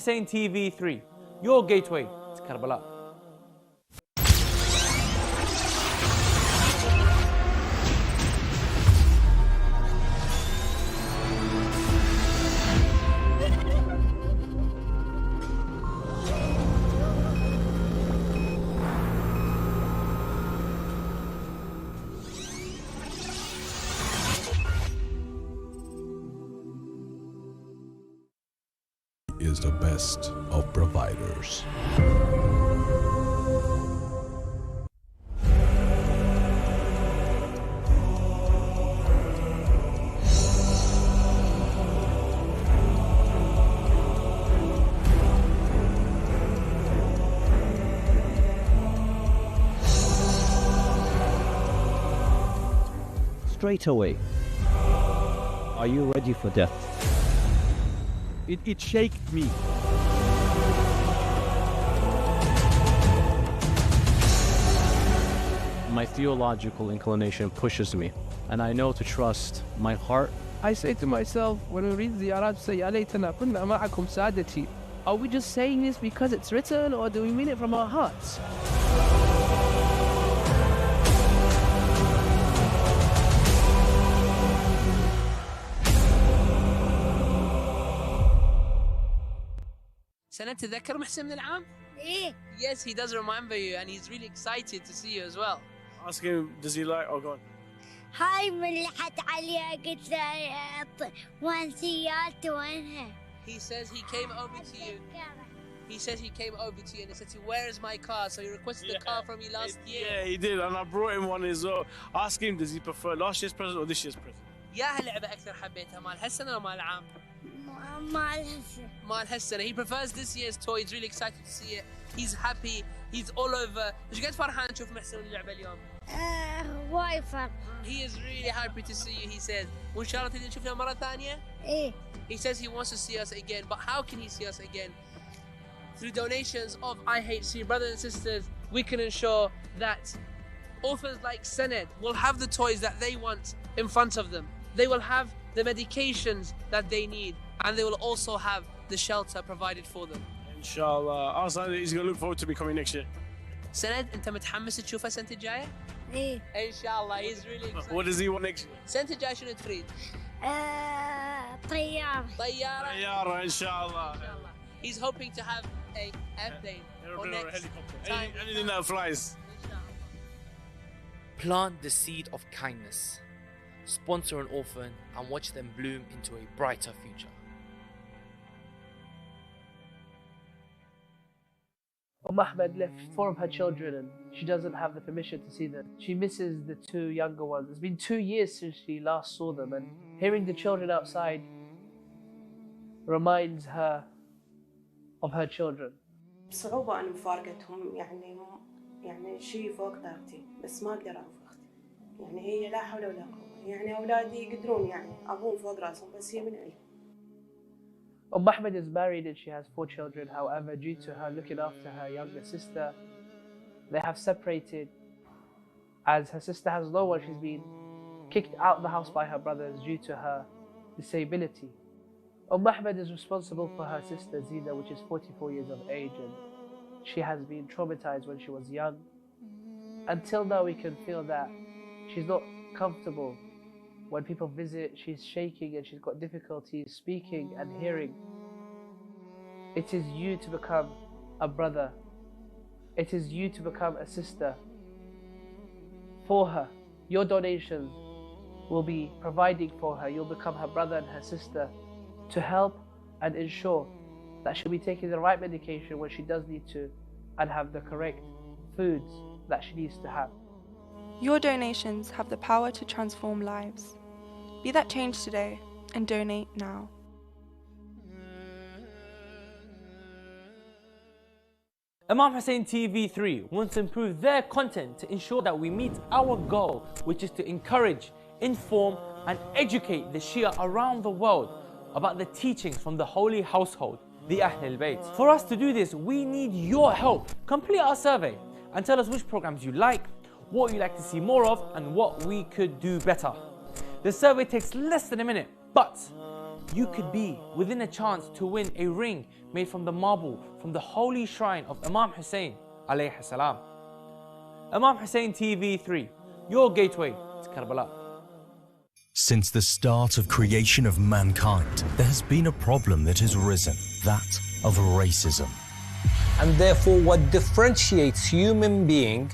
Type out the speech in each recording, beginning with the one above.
Hussein TV3, your gateway to Karbala. Is the best of providers. Straight away, are you ready for death? It shaked me. My theological inclination pushes me, and I know to trust my heart. I say to myself, when we read the Arab say, يا ليتنا كنا معكم سادتي, are we just saying this because it's written, or do we mean it from our hearts? سنة تذكر محسن من العام؟ إيه. Yes, he does remember you and he's really excited to see you as well. Ask him, does he like Orphan? هاي ملحت عليها قلت له وين سيارته وينها؟ He says he came over to you. He says he came over to you and he said to you, where is my car? So he requested a car from you last year. Yeah, he did, and I brought him one as well. Ask him, does he prefer last year's present or this year's present? يا هاللعبة أكثر حبيتها مال هالسنة ولا مال العام؟ مال هسه. مال هالسنة. He prefers this year's toy. He's really excited to see it. He's happy. He's all over. ايش قد فرحان تشوف محسن اللعبة اليوم؟ وايد فرحان. He is really happy to see you, he says. وإن شاء الله تقدر تشوفنا مرة ثانية؟ إيه. He says he wants to see us again, but how can he see us again? Through donations of IHC, brothers and sisters, we can ensure that orphans like Sened will have the toys that they want in front of them. They will have the medications that they need, and they will also have the shelter provided for them. Inshallah. Also, he's going to look forward to me coming next year. سند أنت متحمس تشوفه السنة الجاية؟ إيه. إن شاء الله. He's really excited. What does he want next year? السنة الجاية شنو تريد؟ طيارة. طيارة. طيارة إن شاء الله. He's hoping to have a airplane or Aeroplane or next helicopter. time. Anything that flies. Plant the seed of kindness. Sponsor an orphan and watch them bloom into a brighter future. Ahmed left 4 of her children and she doesn't have the permission to see them. She misses the 2 younger ones. It's been 2 years since she last saw them, and hearing the children outside reminds her of her children. بصعوبة أنا مفارقتهم، يعني شيء فوق طاقتي، بس ما أقدر أعوف أختي. يعني هي لا حول ولا قوة. يعني أولادي يقدرون يعني أبوهم فوق راسهم، بس هي من عليهم. Ahmed is married and she has 4 children. However, due to her looking after her younger sister, they have separated. As her sister has no one, she's been kicked out of the house by her brothers due to her disability. Ahmed is responsible for her sister Zina, which is 44 years of age, and she has been traumatized when she was young. Until now, we can feel that she's not comfortable. When people visit, she's shaking and she's got difficulties speaking and hearing. It is you to become a brother. It is you to become a sister for her. Your donations will be providing for her. You'll become her brother and her sister to help and ensure that she'll be taking the right medication when she does need to, and have the correct foods that she needs to have. Your donations have the power to transform lives. Be that change today and donate now. Imam Hussein TV3 wants to improve their content to ensure that we meet our goal, which is to encourage, inform and educate the Shia around the world about the teachings from the holy household, the Ahlul Bayt. For us to do this, we need your help. Complete our survey and tell us which programs you like, what you'd like to see more of, and what we could do better. The survey takes less than a minute, but you could be within a chance to win a ring made from the marble from the holy shrine of Imam Hussein alayhi salam. Imam Hussein TV3, your gateway to Karbala. Since the start of creation of mankind, there has been a problem that has risen, that of racism. And therefore, what differentiates human being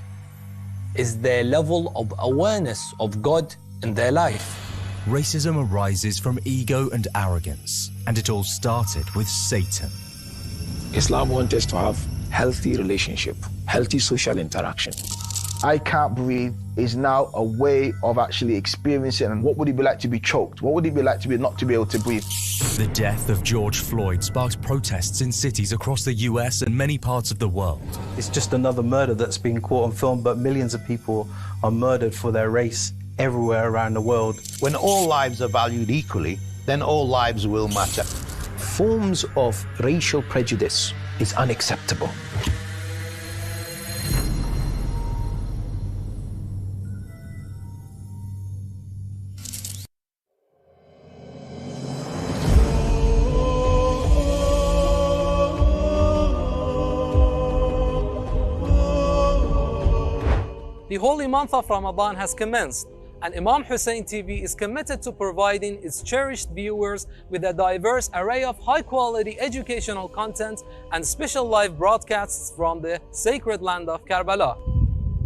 is their level of awareness of God in their life. Racism arises from ego and arrogance, and it all started with Satan. Islam wants us to have healthy relationship, healthy social interaction. I can't breathe is now a way of actually experiencing. And what would it be like to be choked? What would it be like to be not to be able to breathe? The death of George Floyd sparked protests in cities across the US and many parts of the world. It's just another murder that's been caught on film, but millions of people are murdered for their race everywhere around the world. When all lives are valued equally, then all lives will matter. Forms of racial prejudice is unacceptable. The holy month of Ramadan has commenced, and Imam Hussein TV is committed to providing its cherished viewers with a diverse array of high-quality educational content and special live broadcasts from the sacred land of Karbala.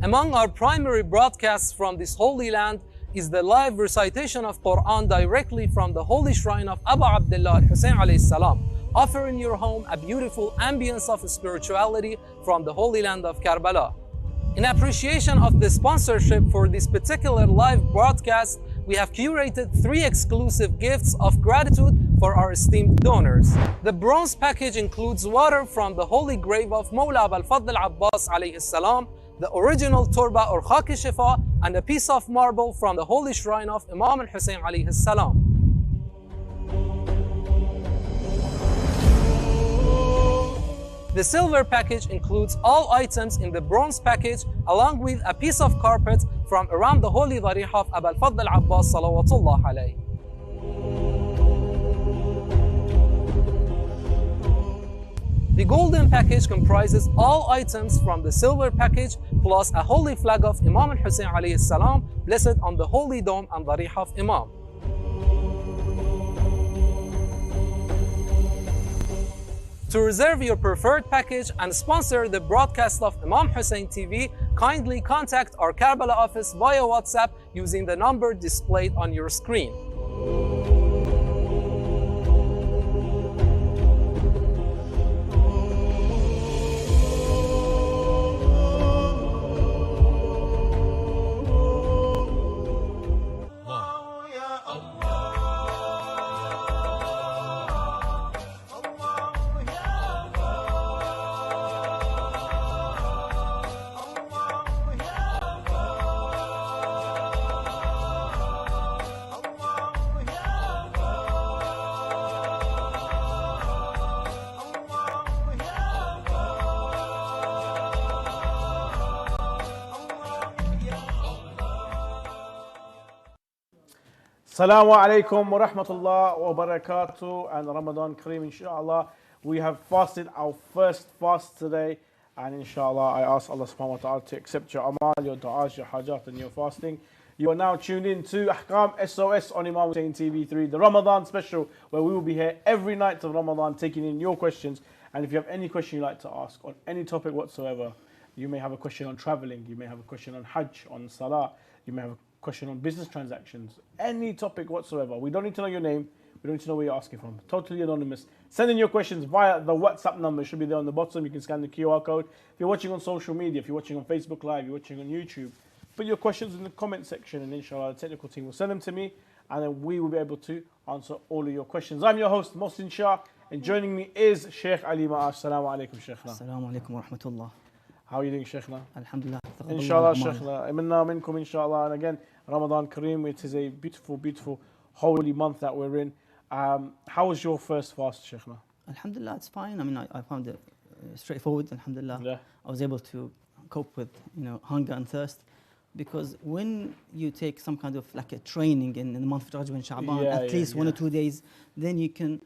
Among our primary broadcasts from this holy land is the live recitation of Quran directly from the holy shrine of Abu Abdullah Hussein alayhi salam, offering your home a beautiful ambience of spirituality from the holy land of Karbala. In appreciation of the sponsorship for this particular live broadcast, we have curated 3 exclusive gifts of gratitude for our esteemed donors. The bronze package includes water from the holy grave of Mawla Abul Fadl Abbas alayhi salam, the original turba or khaki shifa, and a piece of marble from the holy shrine of Imam Hussein alayhi salam. The silver package includes all items in the bronze package, along with a piece of carpet from around the holy darih of Abul Fadl Abbas salawatullah alayhi. The golden package comprises all items from the silver package, plus a holy flag of Imam Hussein alayhi salam, blessed on the holy dome and darih of Imam. To reserve your preferred package and sponsor the broadcast of Imam Hussein TV, kindly contact our Karbala office via WhatsApp using the number displayed on your screen. Assalamu alaikum wa rahmatullah wa barakatuh and Ramadan Kareem, inshallah. We have fasted our first fast today, and inshallah I ask Allah subhanahu wa ta'ala to accept your amal, your du'as, your hajat and your fasting. You are now tuned in to Ahkam SOS on Imam Hussein TV3, the Ramadan special, where we will be here every night of Ramadan taking in your questions. And if you have any question you'd like to ask on any topic whatsoever, you may have a question on traveling, you may have a question on Hajj, on Salah, you may have a question on business transactions, any topic whatsoever. We don't need to know your name, we don't need to know where you're asking from. Totally anonymous. Send in your questions via the WhatsApp number, it should be there on the bottom. You can scan the QR code. If you're watching on social media, if you're watching on Facebook Live, you're watching on YouTube, put your questions in the comment section and inshallah the technical team will send them to me and then we will be able to answer all of your questions. I'm your host, Mohsin Shia, and joining me is Sheikh Ali Ma'ash. Assalamu alaikum, Sheikhna. Assalamu alaikum wa rahmatullah. How are you doing, Sheikhna? Alhamdulillah. Inshallah, Sheikhna. Minna minkum, inshallah. And again, Ramadan Kareem, it is a beautiful, beautiful, holy month that we're in. How was your first fast, Sheikhna? Alhamdulillah, it's fine. I mean, I found it straightforward, alhamdulillah. Yeah. I was able to cope with, hunger and thirst. because when you take some kind of like a training in the month of Rajab and Sha'ban, at least 1 or 2 days, then you can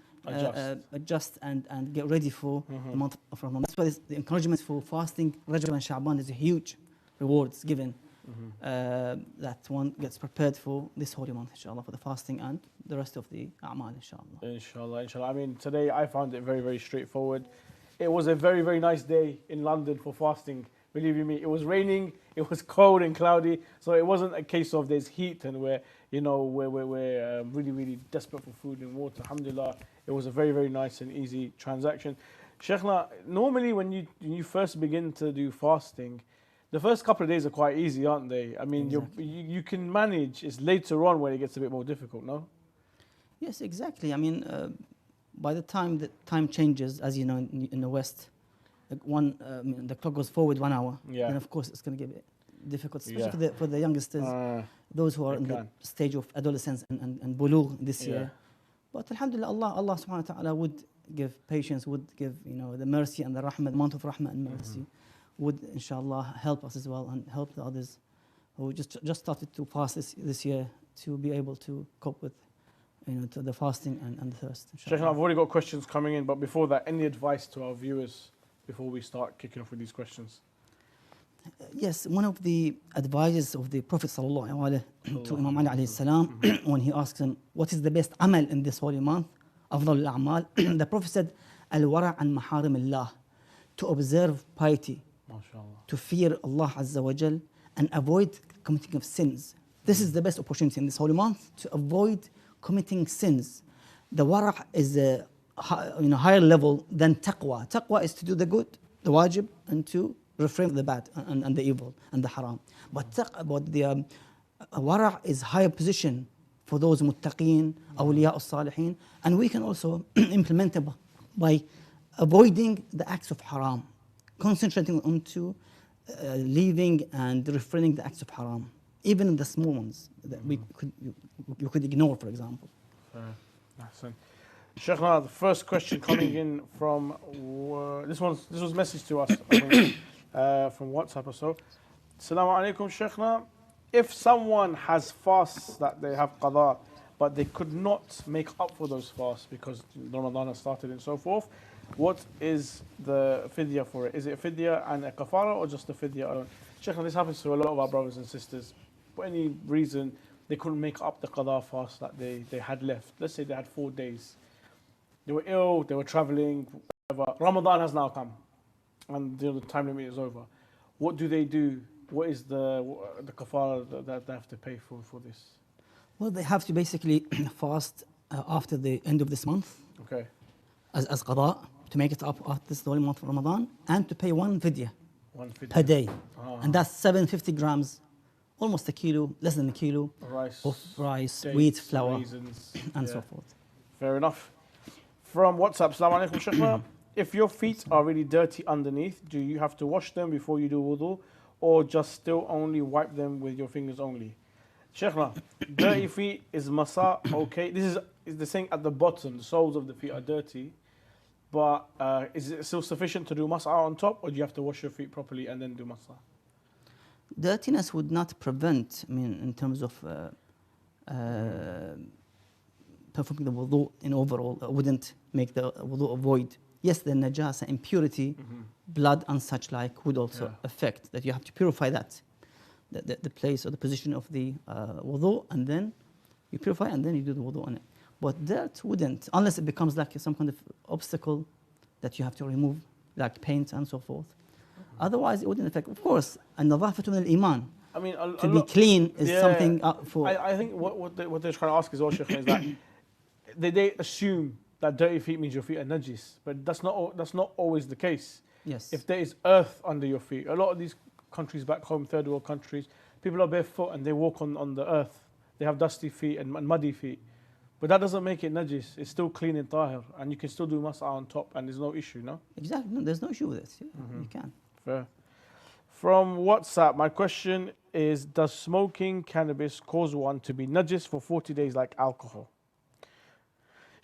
adjust and get ready for the month of Ramadan. That's why the encouragement for fasting Rajab and Sha'ban is a huge rewards given. That one gets prepared for this holy month, inshallah, for the fasting and the rest of the a'mal, inshallah. Inshallah, inshallah. I mean, today I found it very, very straightforward. It was a very, very nice day in London for fasting. Believe you me, it was raining, it was cold and cloudy, so it wasn't a case of there's heat and we're really, really desperate for food and water. Alhamdulillah, it was a very, very nice and easy transaction. Sheikhna, normally when you first begin to do fasting, the first couple of days are quite easy, aren't they? I mean, exactly. you can manage. It's later on when it gets a bit more difficult, no? Yes, exactly. I mean, by the time the time changes, as you know, in the West, the clock goes forward 1 hour. Yeah. And of course, it's going to get a bit difficult, especially for the youngsters, those who are in the stage of adolescence and bulugh this year. But alhamdulillah, Allah subhanahu wa ta'ala would give patience, would give the mercy and the rahmah, the month of rahmah and mercy. Would inshallah help us as well and help the others who just started to fast this year to be able to cope with to the fasting and the thirst. Sheikh, I've already got questions coming in, but before that, any advice to our viewers before we start kicking off with these questions? Yes, one of the advices of the Prophet sallallahu alaihi wasallam to Imam Ali alayhi salam when he asked him what is the best amal in this holy month, afdal al-a'mal, the Prophet said al-wara' an maharim Allah, to observe piety, to fear Allah Azza wa Jal and avoid committing of sins. This is the best opportunity in this holy month to avoid committing sins. The wara' is a higher level than taqwa. Taqwa is to do the good, the wajib, and to refrain from the bad and the evil and the haram. But the wara' is higher position for those muttaqeen, awliya al-salihin, and we can also implement it by avoiding the acts of haram, concentrating onto leaving and refraining the acts of haram, even the small ones that you could ignore, for example. Sheikhna, the first question coming in from this was messaged to us I think, from WhatsApp or so. Assalamu alaikum, Sheikhna. If someone has fasts that they have qada, but they could not make up for those fasts because Ramadan has started and so forth, what is the fidya for it? Is it a fidya and a kafara or just a fidya alone? Sheikhna, this happens to a lot of our brothers and sisters. For any reason, they couldn't make up the qada fast that they had left. Let's say they had 4 days. They were ill, they were traveling, whatever. Ramadan has now come and the time limit is over. What do they do? What is the kafara that they have to pay for this? Well, they have to basically fast after the end of this month. Okay. As qada, to make it up after this holy month of Ramadan, and to pay one fidya per day. And that's 750 grams, almost a kilo, less than a kilo of rice, dates, wheat, flour, and so forth. Fair enough. From WhatsApp, Assalamu alaikum, Sheikhna. If your feet are really dirty underneath, do you have to wash them before you do wudu, or just still only wipe them with your fingers only? Sheikhna, dirty feet is masa, okay. This is the thing at the bottom, the soles of the feet are dirty, but is it still sufficient to do masa on top, or do you have to wash your feet properly and then do masa? Dirtiness would not prevent, in terms of performing the wudu in overall, wouldn't make the wudu void. Yes, the najasa, impurity, blood and such like would also affect that. You have to purify that, the place or the position of the wudu, and then you purify and then you do the wudu on it. But dirt wouldn't, unless it becomes like some kind of obstacle that you have to remove, like paint and so forth. Otherwise, it wouldn't affect. Of course, an-nadhafatu min al-iman. I mean, to be clean is something for. I think what they're trying to ask as well, Sheikh, is that they assume that dirty feet means your feet are najis, but that's not always the case. Yes. If there is earth under your feet, a lot of these countries back home, third world countries, people are barefoot and they walk on the earth. They have dusty feet and muddy feet, but that doesn't make it najis. It's still clean and tahir, and you can still do masa on top, and there's no issue, no? Exactly. No, there's no issue with it. Yeah, you can. Fair. From WhatsApp, my question is: does smoking cannabis cause one to be najis for 40 days like alcohol?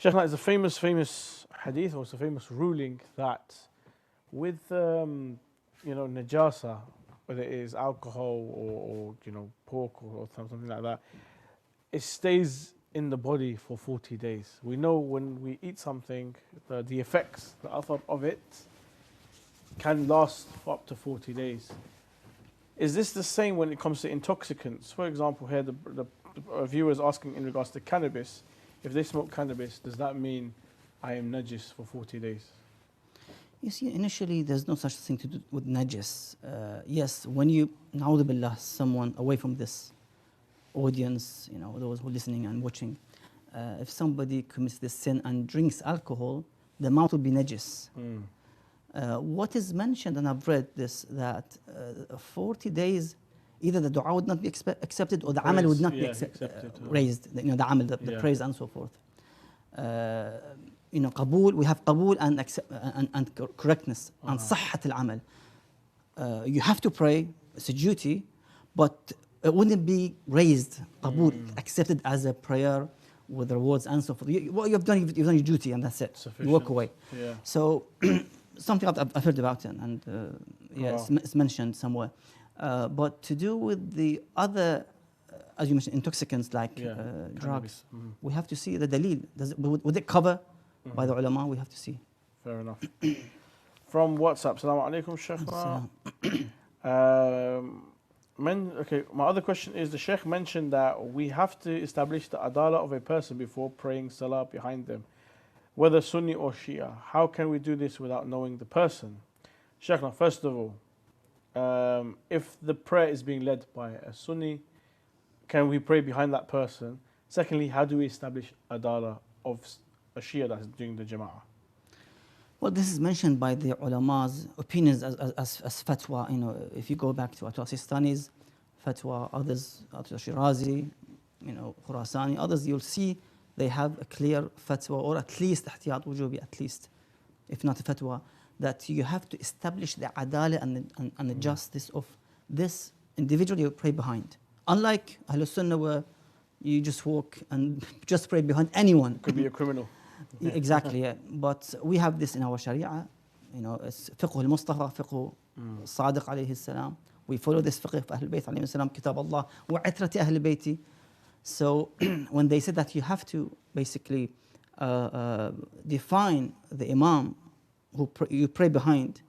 Sheikhna, it's a famous hadith, or it's a famous ruling that with najasa, whether it is alcohol or you know, pork or something like that, it stays in the body for 40 days. We know when we eat something, the effects, the athar of it can last for up to 40 days. Is this the same when it comes to intoxicants? For example, here the viewer is asking in regards to cannabis. If they smoke cannabis, does that mean I am najis for 40 days? You see, initially there's no such thing to do with najis. Yes, when you, na'udhu billah, someone away from this audience, you know, those who are listening and watching, if somebody commits this sin and drinks alcohol, the mouth will be najis. What is mentioned, and I've read this, that 40 days, either the dua would not be accepted or the amal would not be accepted, raised, you know, the amal, the praise and so forth. You know, qabul, we have qabul and correctness, and sahhat al-amal. You have to pray, it's a duty, but it wouldn't be raised, qabul, accepted as a prayer with rewards and so forth. What you've done, you've done your duty and that's it. Sufficient. You walk away. Yeah. So, something I've heard about it, and it's mentioned somewhere. But to do with the other, as you mentioned, intoxicants like drugs, we have to see the dalil. Would it cover by the ulama? We have to see. Fair enough. From WhatsApp, Assalamu alaikum, Sheikh. Okay, my other question is, the Sheikh mentioned that we have to establish the adala of a person before praying salah behind them, whether Sunni or Shia. How can we do this without knowing the person? Sheikh, first of all, if the prayer is being led by a Sunni, can we pray behind that person? Secondly, how do we establish adala of a Shia that is doing the Jama'ah? Well, this is mentioned by the ulama's opinions as fatwa. You know, if you go back to Atwa Sistani's fatwa, others, Atwa Shirazi, you know, Khurasani, others, you'll see they have a clear fatwa, or at least ihtiyat wujubi, at least, if not a fatwa, that you have to establish the adala and the justice of this individual you pray behind. Unlike Ahlul Sunnah, where you just walk and just pray behind anyone. Could be a criminal. Exactly, yeah. But we have this in our Sharia. You know, it's fiqh al-Mustafa, fiqh Sadiq alayhi salam. We follow this fiqh of Ahlul Bayt alayhi salam, kitab Allah, wa itrati Ahlul Bayti. So when they said that you have to basically define the imam who you pray behind,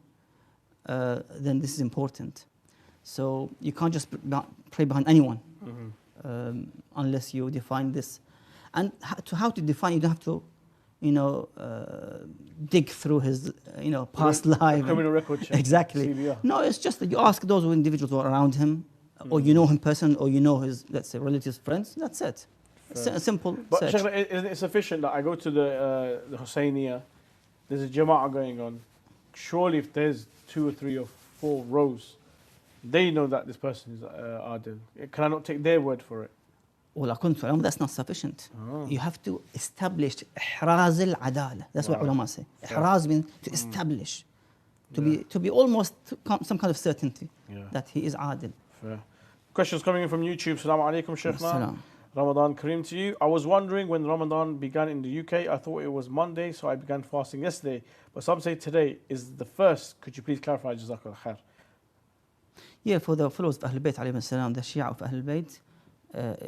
then this is important. So you can't just pray behind anyone unless you define this. And how to define, you don't have to, you know, dig through his, you know, past life. Criminal record check. Exactly. CBR. No, it's just that you ask those individuals who are around him, or you know him personally, or you know his, let's say, relatives, friends. That's it. Simple. But search. Sheikh, isn't it sufficient that I go to the Husseiniya, there's a Jama'ah going on? Surely if there's 2 or 3 or 4 rows, they know that this person is Adil. Can I not take their word for it? Well, according to ulama, that's not sufficient. You have to establish ihraz al-adala. That's what ulama say. Ihraz means to establish, to be almost some kind of certainty that he is adil. Fair. Questions coming in from YouTube. Assalamu alaikum, Sheikhna. Ramadan Kareem to you. I was wondering when Ramadan began in the UK. I thought it was Monday, so I began fasting yesterday. But some say today is the first. Could you please clarify? Jazakallah khair. Yeah, for the followers of Ahlul Bayt alayhi salam, the Shia of Ahlul Bayt,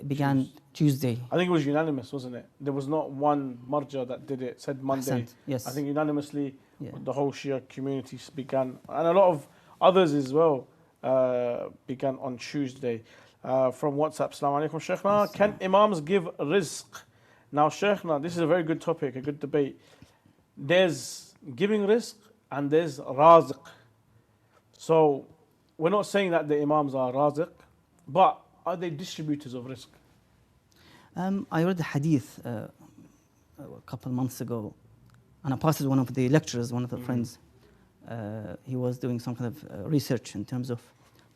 began Tuesday. I think it was unanimous, wasn't it? There was not one marja that did it, said Monday. Yes. I think unanimously the whole Shia community began, and a lot of others as well began on Tuesday. From WhatsApp, Assalamu alaikum, Sheikhna. Can Imams give rizq? Now, Sheikhna, this is a very good topic, a good debate. There's giving rizq and there's raziq. So, we're not saying that the Imams are raziq, but are they distributors of rizq? I read a hadith a couple of months ago, and I passed it to one of the lecturers, one of the friends. He was doing some kind of research in terms of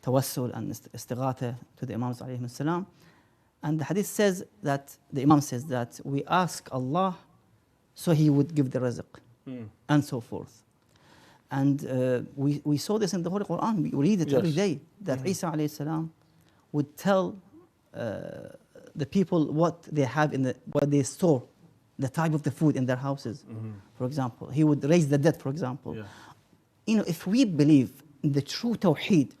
tawassul and istighatha to the Imams alayhi salam. And the hadith says that, the Imam says that we ask Allah so He would give the rizq, and so forth. And we saw this in the Holy Quran, we read it every day, that Isa alayhi salam would tell the people what they have what they store, the type of the food in their houses, for example. He would raise the dead, for example. You know, if we believe in the true tawheed,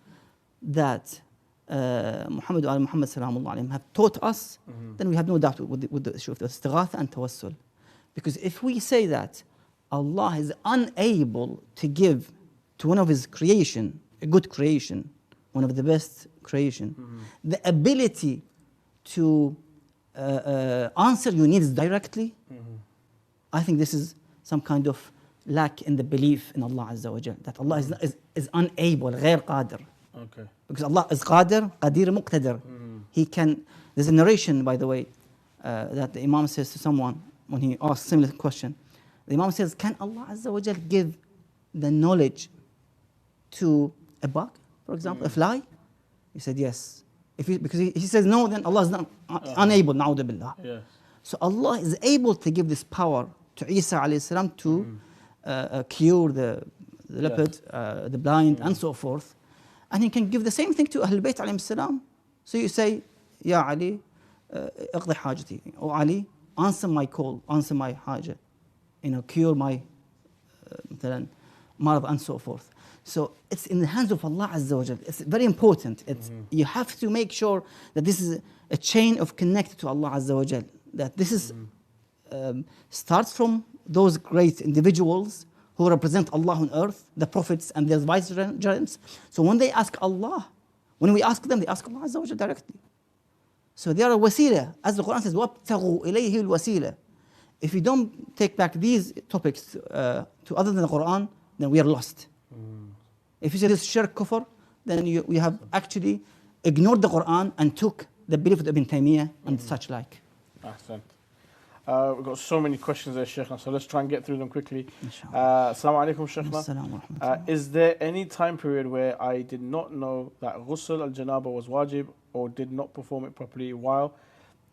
that Muhammad and Muhammad salamullah alayhim have taught us, then we have no doubt with the issue of istighatha and tawassul. Because if we say that Allah is unable to give to one of His creation, a good creation, one of the best creation, the ability to answer your needs directly, I think this is some kind of lack in the belief in Allah Azza wa Jal, that Allah is unable, غير قادر. Okay. Because Allah is qadir, qadir muqtadir. He can, there's a narration, by the way, that the Imam says to someone when he asks a similar question. The Imam says, can Allah Azza wa Jal give the knowledge to a bug, for example, a fly? He said, yes. Because he says no, then Allah is not unable, na'udhu billah. Yes. So Allah is able to give this power to Isa alayhi salam to cure the leopard, the blind, and so forth. And He can give the same thing to Ahlul Bayt alayhi salam. So you say, Ya Ali, اقضي حاجتي. Oh Ali, answer my call, answer my haja. Cure my مثلا مرض and so forth. So it's in the hands of Allah Azza wa Jal. It's very important. You have to make sure that this is a chain of connected to Allah Azza wa Jal. That this is starts from those great individuals who represent Allah on earth, the prophets and their vicegerents. So when they ask Allah, when we ask them, they ask Allah Azza wa Jal directly. So they are a wasila. As the Quran says, وَابْتَغُوا إِلَيْهِ الْوَسِيلَةِ. If you don't take back these topics to other than the Quran, then we are lost. If you say this shirk kufr, then we have actually ignored the Quran and took the belief of Ibn Taymiyyah and such like. Ahsan. We've got so many questions there, Sheikh, so let's try and get through them quickly. Assalamu alaikum, Sheikh. Is there any time period where I did not know that ghusl al-janaba was wajib or did not perform it properly while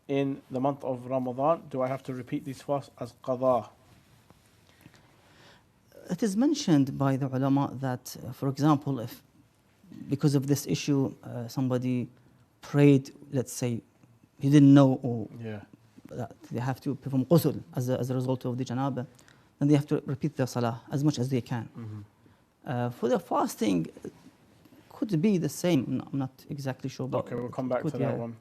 in the month of Ramadan? Do I have to repeat these fasts as qadha? It is mentioned by the ulama that, for example, if because of this issue somebody prayed, let's say, he didn't know or that they have to perform ghusl as a result of the janaba, then they have to repeat their salah as much as they can. For the fasting, could be the same. I'm not exactly sure. But okay, we'll come back to that one.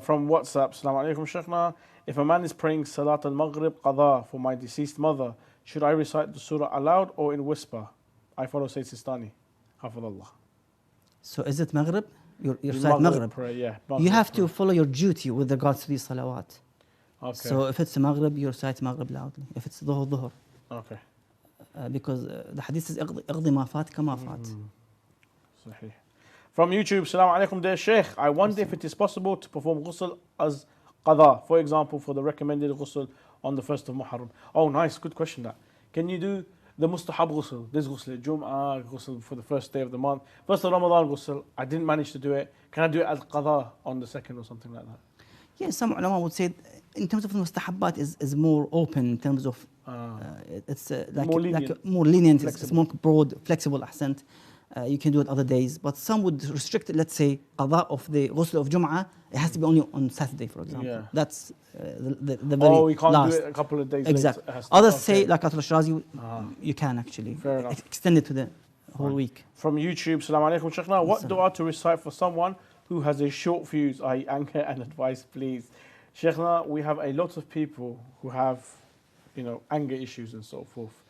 From WhatsApp, Assalamu alaikum, Sheikhna. If a man is praying Salat al-Maghrib qadha for my deceased mother, should I recite the surah aloud or in whisper? I follow Sayyid Sistani. Hafadallah. So is it Maghrib? You recite Maghrib. Prayer, you have to follow your duty with regards to these salawat. Okay. So if it's Maghrib, you recite Maghrib loudly. If it's Dhuhr, Dhuhr. Okay. Because the hadith says, اقضي ما فات كما فات. Sahih. From YouTube, Assalamu alaikum, dear Sheikh. I wonder if it is possible to perform ghusl as qadha, for example, for the recommended ghusl on the 1st of Muharram. Oh, nice, good question that. Can you do the mustahab ghusl, this ghusl, Jum'ah ghusl for the first day of the month, 1st of Ramadan ghusl, I didn't manage to do it. Can I do it as qadha on the 2nd or something like that? Yeah, some ulama would say in terms of the mustahabbat is more open in terms of it's more lenient, it's more broad, flexible accent. You can do it other days, but some would restrict it. Let's say qadha of the ghusl of Jum'ah, it has to be only on Saturday, for example. Yeah. That's the very we can't last. do it a couple of days exactly. later. Others say, like Atul Shirazi, you can actually extend it to the whole week. From YouTube, Assalamu alaikum, Sheikhna. What dua to recite for someone who has a short fuse? I anger and advice, please. Sheikhna, we have a lot of people who have, anger issues and so forth.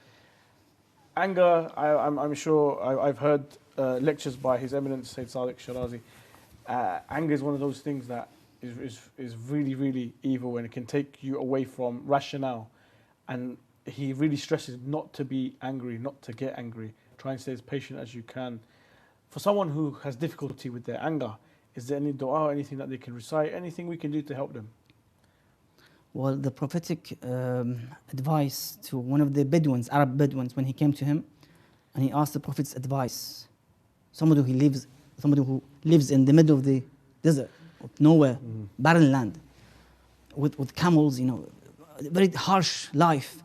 Anger, I'm sure I've heard lectures by His Eminence Sayyid Sadiq Shirazi. Anger is one of those things that is really, really evil, and it can take you away from rationale. And he really stresses not to be angry, not to get angry. Try and stay as patient as you can. For someone who has difficulty with their anger, is there any dua or anything that they can recite, anything we can do to help them? Well, the prophetic advice to one of the Bedouins, Arab Bedouins, when he came to him and he asked the Prophet's advice, somebody who lives in the middle of the desert, of nowhere, barren land, with camels, very harsh life.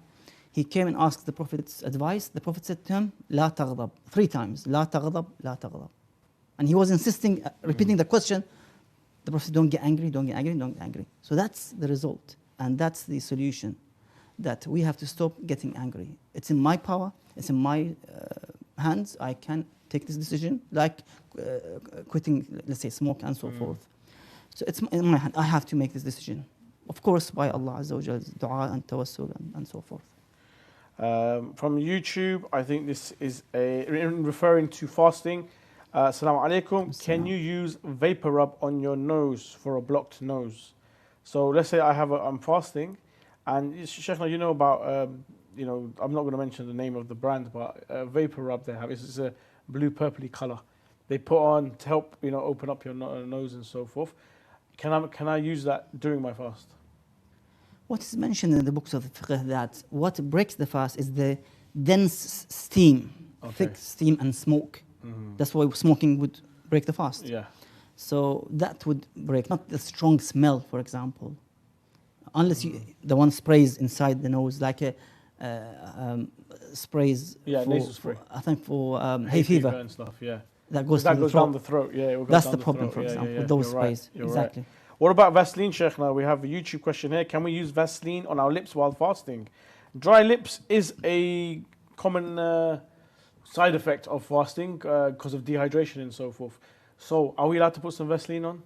He came and asked the Prophet's advice. The Prophet said to him, "La taghdab," 3 times, "La taghdab, la taghdab." And he was insisting, repeating the question. The Prophet said, "Don't get angry, don't get angry, don't get angry." So that's the result. And that's the solution, that we have to stop getting angry. It's in my power, it's in my hands, I can take this decision, like quitting, let's say, smoke and so forth. So it's in my hand. I have to make this decision. Of course, by Allah Azza wa Jal's dua and tawassul and so forth. From YouTube, I think this is referring to fasting. Assalamu alaikum. Can you use vapor rub on your nose for a blocked nose? So let's say I'm fasting, and Sheikh, you know about I'm not going to mention the name of the brand, but vapor rub they have. It's a blue purpley color. They put on to help open up your nose and so forth. Can I use that during my fast? What is mentioned in the books of the fiqh that what breaks the fast is the dense steam, thick steam and smoke. That's why smoking would break the fast. Yeah. So that would break, not the strong smell, for example. Unless the one sprays inside the nose, like a sprays. Yeah, nasal spray. I think for hay fever and stuff. Yeah. That goes down the throat. Yeah, it will go that's down the problem, for example, with those sprays. You're exactly. Right. What about Vaseline, Sheikh? Now we have a YouTube question here. Can we use Vaseline on our lips while fasting? Dry lips is a common side effect of fasting because of dehydration and so forth. So are we allowed to put some Vaseline on?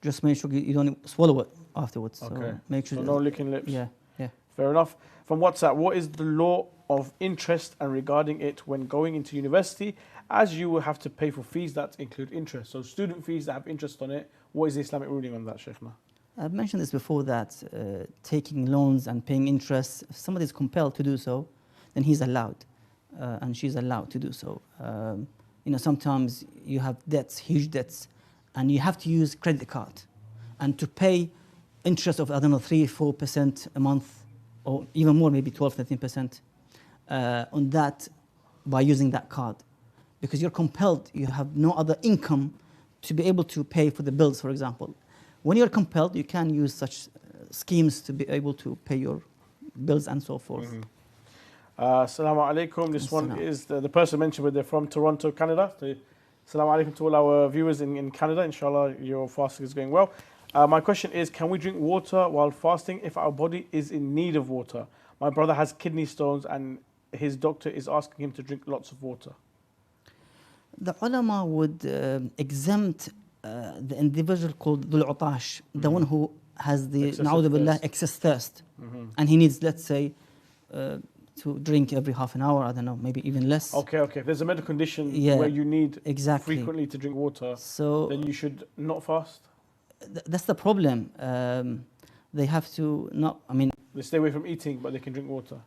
Just make sure you don't swallow it afterwards. Okay. So make sure. So no licking lips. Yeah. Fair enough. From WhatsApp, what is the law of interest and regarding it when going into university, as you will have to pay for fees that include interest? So student fees that have interest on it, what is the Islamic ruling on that, Sheikhna? I've mentioned this before that taking loans and paying interest, if somebody is compelled to do so, then he's allowed and she's allowed to do so. Sometimes you have debts, huge debts, and you have to use credit card. And to pay interest of, 3-4% a month, or even more, maybe 12-13% on that by using that card. Because you're compelled, you have no other income to be able to pay for the bills, for example. When you're compelled, you can use such schemes to be able to pay your bills and so forth. Assalamu alaikum. This one is the person mentioned where they're from Toronto, Canada. So, assalamu alaikum to all our viewers in Canada. Inshallah, your fasting is going well. My question is, can we drink water while fasting if our body is in need of water? My brother has kidney stones and his doctor is asking him to drink lots of water. The ulama would exempt the individual called Dhul Utash, the one who has the na'udhu billah, excess thirst. And he needs, let's say, to drink every half an hour, I don't know, maybe even less. Okay. If there's a medical condition where you need frequently to drink water, then you should not fast? That's the problem. They have to not, they stay away from eating, but they can drink water.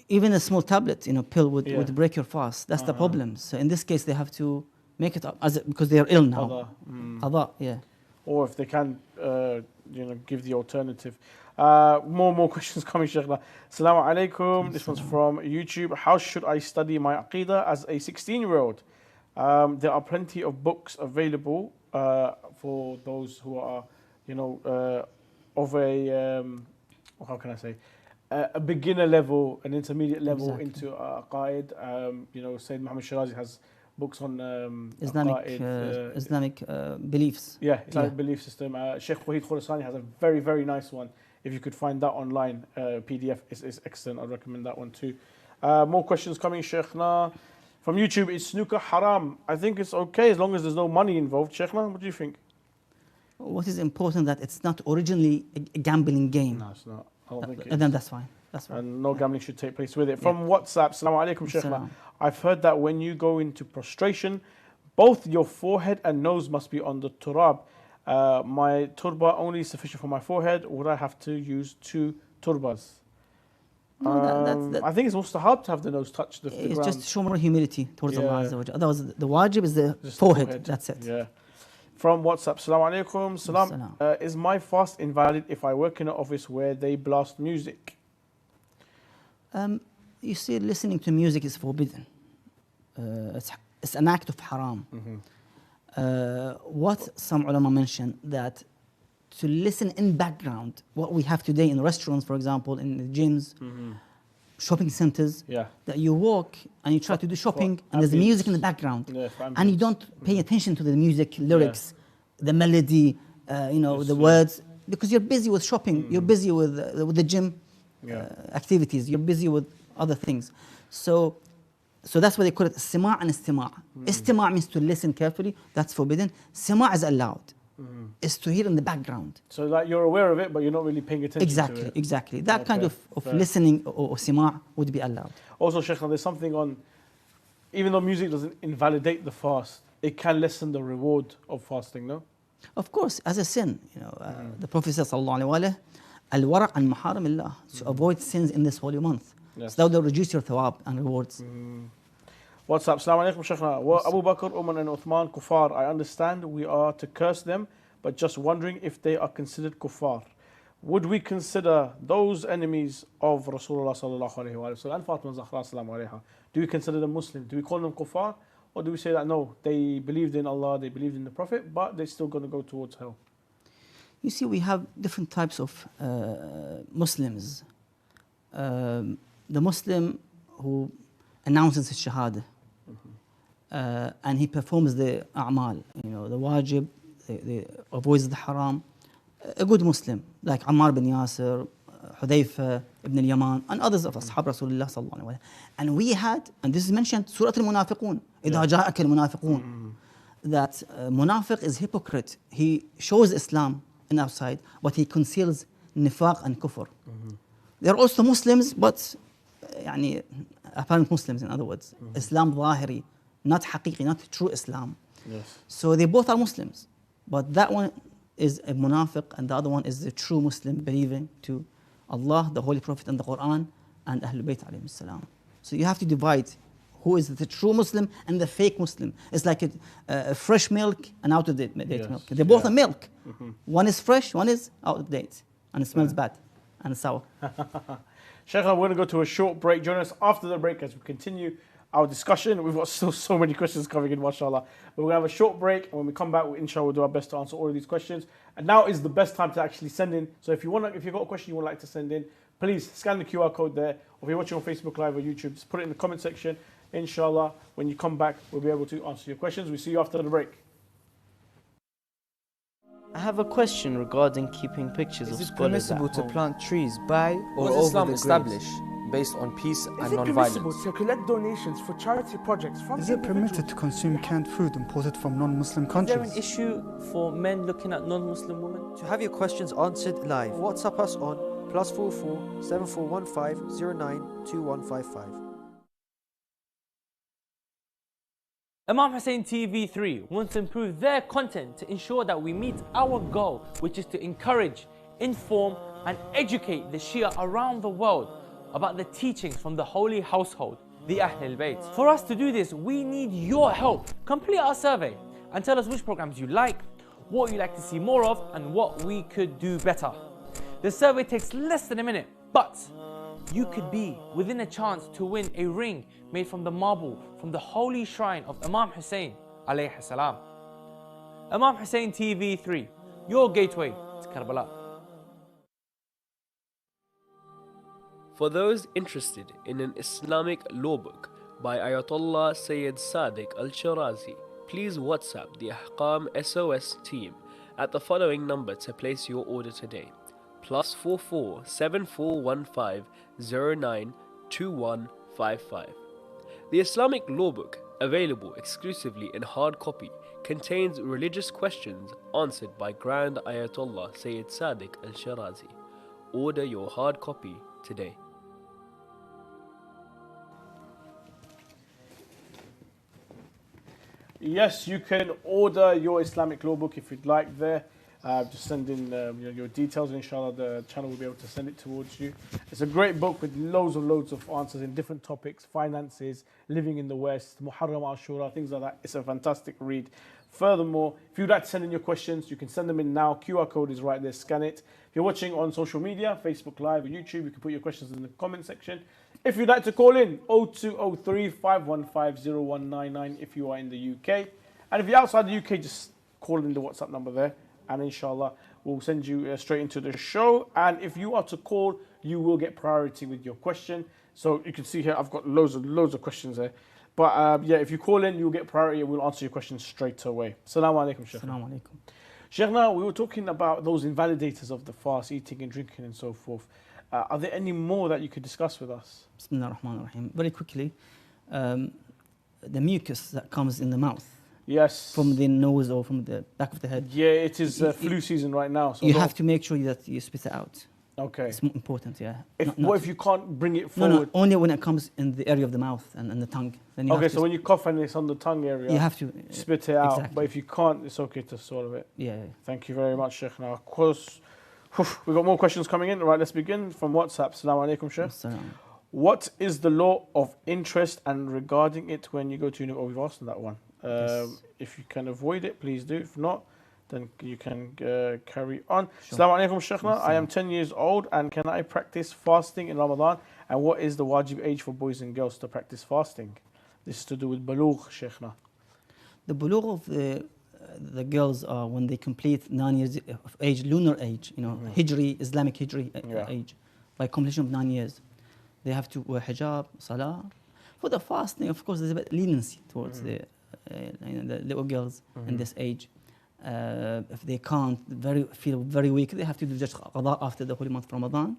Even a small tablet, pill would break your fast. That's the problem. So in this case, they have to make it up because they are ill now. Qada, yeah. Or if they can, give the alternative. More questions coming, Sheikh. Assalamu alaikum. This one's from YouTube. How should I study my aqidah as a 16-year-old? There are plenty of books available for those who are, of a, how can I say, a beginner level, an intermediate level into aqaid. Sayyid Muhammad Shirazi has books on Islamic beliefs. Yeah, Islamic belief system. Sheikh Wahid Khurasani has a very, very nice one. If you could find that online, PDF is excellent. I'd recommend that one too. More questions coming, Sheikhna. From YouTube, is snooker haram? I think it's okay as long as there's no money involved. Sheikhna, what do you think? What is important that it's not originally a gambling game. No, it's not. I don't think it is. And then that's fine. And no gambling should take place with it. From WhatsApp, Assalamu alaikum, Sheikhna. I've heard that when you go into prostration, both your forehead and nose must be on the turab. My turba only is sufficient for my forehead. Would I have to use 2 turbas? No, I think it's also hard to have the nose touch the ground. It's just show more humility towards Allah Azza wa Jalla. Otherwise, the wajib is the forehead. That's it. Yeah. From WhatsApp, Assalamu alaikum. Salam. Is my fast invalid if I work in an office where they blast music? You see, listening to music is forbidden. It's an act of haram. What some ulama mention that to listen in background, what we have today in restaurants, for example, in the gyms, shopping centers, that you walk and you try to do shopping and there's music in the background, and you don't pay attention to the music lyrics, the melody, the words, because you're busy with shopping, you're busy with the gym activities, you're busy with other things. So So that's why they call it istima' and istima'. Istima' means to listen carefully, that's forbidden. Sima' is allowed. Is to hear in the background. So that you're aware of it, but you're not really paying attention to it. Exactly. That kind of listening or sima' would be allowed. Also, Sheikh, there's something on, even though music doesn't invalidate the fast, it can lessen the reward of fasting, no? Of course, as a sin, the Prophet says, sallallahu alaihi wasallam, al-wara' an maharim Allah, to avoid sins in this holy month. Yes. So that will reduce your thawab and rewards. What's up? Assalamu alaikum, Sheikhna. Well, Abu Bakr, Umar and Uthman, kuffar. I understand we are to curse them, but just wondering if they are considered kuffar. Would we consider those enemies of Rasulullah sallallahu alaihi wasallam and Fatima Zahra sallallahu alaiha? Do we consider them Muslim? Do we call them kuffar? Or do we say that no, they believed in Allah, they believed in the Prophet, but they're still going to go towards hell? You see, we have different types of Muslims. The Muslim who announces his shahada, and he performs the a'mal, the wajib, the avoids the haram. A good Muslim, like Ammar bin Yasir, Hudayfa ibn al-Yaman, and others of Ashab Rasulullah sallallahu alaihi wasallam. And we had, and this is mentioned, Surah al-Munafiqun, إِذَا جَاءَكَ الْمُنَافِقُونَ, that munafiq is hypocrite. He shows Islam in outside, but he conceals nifaq and kufr. They're also Muslims, but apparent Muslims, in other words. Islam zahiri, not haqiqi, not true Islam. Yes. So they both are Muslims, but that one is a munafiq and the other one is the true Muslim, believing to Allah, the Holy Prophet and the Quran and Ahlul Bayt alayhim salam. So you have to divide who is the true Muslim and the fake Muslim. It's like a fresh milk and out of date milk. They both are milk. One is fresh, one is out of date, and it smells bad and sour. Sheikh, we're going to go to a short break. Join us after the break as we continue our discussion. We've got still so many questions coming in, mashallah. But we're going to have a short break, and when we come back, inshallah, we'll do our best to answer all of these questions. And now is the best time to actually send in. So if you've got a question you would like to send in, please scan the QR code there. Or if you're watching on Facebook Live or YouTube, just put it in the comment section. Inshallah, when you come back, we'll be able to answer your questions. We'll see you after the break. I have a question regarding keeping pictures of scholars. Is it permissible to plant trees by or over Islam the establish based on peace and non-violence? Is it permissible to collect donations for charity projects from Is it permitted to consume canned food imported from non-Muslim countries? Is there an issue for men looking at non-Muslim women? To have your questions answered live, WhatsApp us on +44 7415 092155. Imam Hussein TV3 wants to improve their content to ensure that we meet our goal, which is to encourage, inform and educate the Shia around the world about the teachings from the holy household, the Ahlul Bayt. For us to do this, we need your help. Complete our survey and tell us which programs you like, what you like to see more of, and what we could do better. The survey takes less than a minute, but you could be within a chance to win a ring made from the marble from the holy shrine of Imam Hussein alayhi salam. Imam Hussein TV3, your gateway to Karbala. For those interested in an Islamic law book by Ayatollah Sayyid Sadiq Al-Shirazi, please WhatsApp the Ahkam SOS team at the following number to place your order today: +44 7415 092155. The Islamic law book, available exclusively in hard copy, contains religious questions answered by Grand Ayatollah Sayyid Sadiq Al-Shirazi. Order your hard copy today. Yes, you can order your Islamic law book if you'd like there. Just send in your details, and inshallah the channel will be able to send it towards you. It's a great book with loads of answers in different topics: finances, living in the West, Muharram Ashura, things like that. It's a fantastic read. Furthermore, if you'd like to send in your questions, you can send them in now. QR code is right there, scan it. If you're watching on social media, Facebook Live or YouTube, you can put your questions in the comment section. If you'd like to call in, 0203 515 0199 if you are in the UK. And if you're outside the UK, just call in the WhatsApp number there, and inshallah we'll send you straight into the show. And if you are to call, you will get priority with your question. So you can see here I've got loads of questions there. But yeah, if you call in, you'll get priority and we'll answer your questions straight away. Assalamu alaikum, Sheikh. Assalamu alaikum. Sheikh, now we were talking about those invalidators of the fast, eating and drinking and so forth. Are there any more that you could discuss with us? Bismillah ar-Rahman ar-Rahim. Very quickly, the mucus that comes in the mouth. Yes. From the nose or from the back of the head. Yeah, it is flu season right now. So you have to make sure that you spit it out. Okay. It's important, yeah. What if you can't bring it forward? No, only when it comes in the area of the mouth and the tongue. Then you Okay, have so when you cough and it's on the tongue area, you have to spit it out. exactly. But if you can't, it's okay to swallow it. Yeah. Thank you very much, Sheikh. Now, of course, we've got more questions coming in. Right, let's begin from WhatsApp. Assalamu alaikum, Sheikh. What is the law of interest and regarding it when you go to university? Oh, we've asked that one. Yes. If you can avoid it, please do. If not, then you can carry on. Assalamu alaikum, Sheikhna. I am 10 years old and can I practice fasting in Ramadan? And what is the wajib age for boys and girls to practice fasting? This is to do with bulugh, Sheikhna. The bulugh of the girls are when they complete 9 years of age, lunar age, Hijri, Islamic Hijri age. By completion of 9 years, they have to wear hijab, salah. For the fasting, of course, there's a bit leniency towards the little girls in this age. If they can't feel very weak, they have to do just qada after the holy month of Ramadan,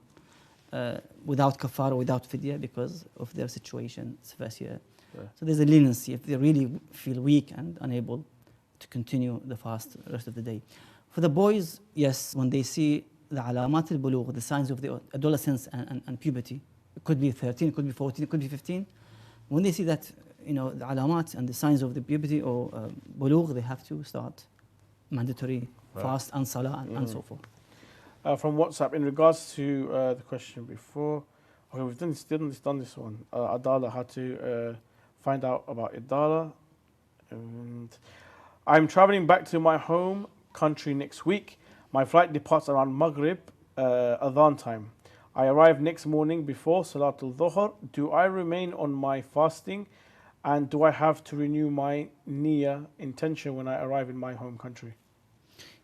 without kafara, without fidya, because of their situation. So there's a leniency if they really feel weak and unable to continue the fast the rest of the day. For the boys, yes, when they see the alamat al-bulugh, the signs of the adolescence and puberty, it could be 13, it could be 14, it could be 15. When they see that, the alamat and the signs of the puberty or bulugh, they have to start mandatory fast and salah and so forth. From WhatsApp, in regards to the question before, okay, we've done this one. Adala, how to find out about Idala. And I'm traveling back to my home country next week. My flight departs around Maghrib, Adhan time. I arrive next morning before Salatul Dhuhr. Do I remain on my fasting? And do I have to renew my niyyah intention when I arrive in my home country?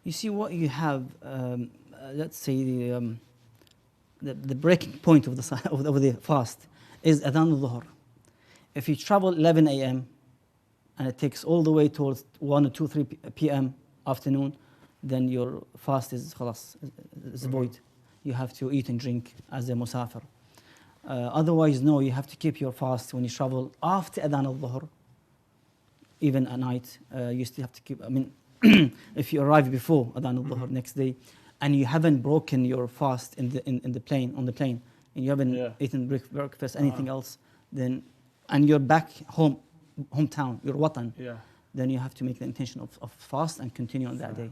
You see what you have, let's say the breaking point of the fast is Adhan al-Dhuhr. If you travel 11 a.m. and it takes all the way towards 1 or 2, 3 p.m. afternoon, then your fast is khalas, is void. You have to eat and drink as a musafir. Otherwise, no, you have to keep your fast when you travel after Adhan al-Dhuhr, even at night. You still have to keep, if you arrive before Adhan al-Dhuhr next day, and you haven't broken your fast on the plane, and you haven't eaten breakfast, anything else, then, and you're back hometown, your watan, then you have to make the intention of fast and continue on that day.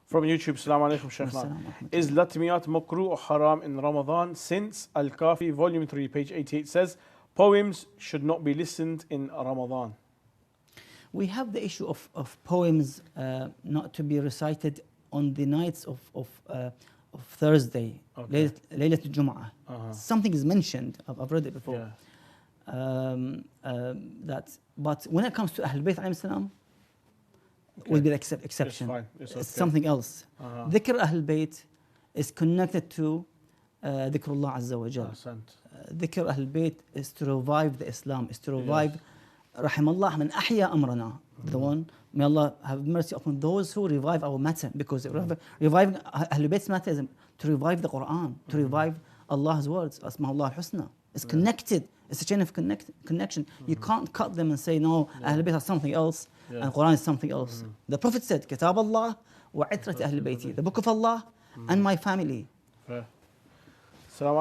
From YouTube, Assalamu alaikum, Sheikhna. Is Latmiyat makruh or haram in Ramadan? Since Al-Kafi, volume 3, page 88 says, poems should not be listened in Ramadan. We have the issue of poems not to be recited on the nights of Thursday, Laylat al-Jum'ah. Something is mentioned, I've read it before. But when it comes to Ahlul Bayt alayhim salam, will be the exception. It's okay. Something else. Dhikr Ahlul Bayt is connected to Dhikrullah Azza wa Jal. Dhikr Ahlul Bayt is to revive the Islam, is to revive Rahimallah man ahya amrana. The one, may Allah have mercy upon those who revive our matter, because reviving Ahlul Bayt's matter is to revive the Quran, to revive Allah's words, Asma'ullah al-Husna. It's connected. It's a chain of connection. You can't cut them and say, no, Ahlul Bayt has something else, and Quran is something else. The Prophet said, Kitab Allah wa itrat Ahlul Bayti, the book of Allah and my family. Assalamu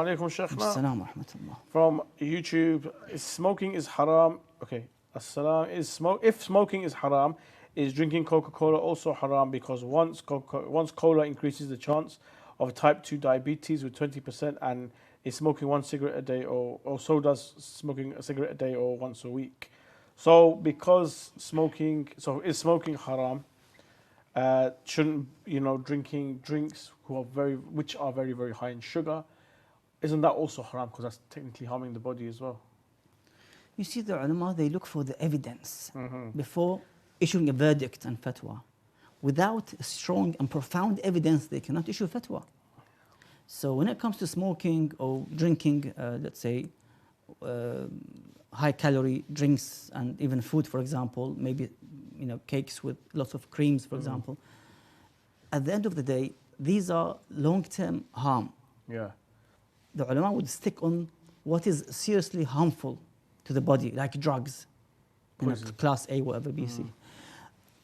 alaikum, Sheikhna. Assalamu rahmatullah. From YouTube, smoking is haram. Okay, if smoking is haram, is drinking Coca-Cola also haram? Because once cola increases the chance of type 2 diabetes with 20%, and is smoking 1 cigarette a day, or so does smoking a cigarette a day or once a week. So because is smoking haram? Shouldn't drinking drinks which are very, very high in sugar, isn't that also haram, because that's technically harming the body as well? You see, the ulama, they look for the evidence before issuing a verdict and fatwa. Without strong and profound evidence, they cannot issue fatwa. So when it comes to smoking or drinking, let's say, high-calorie drinks and even food, for example, maybe cakes with lots of creams, for example, at the end of the day, these are long-term harm. Yeah. The ulama would stick on what is seriously harmful to the body, like drugs, you know, class A, whatever, B, C,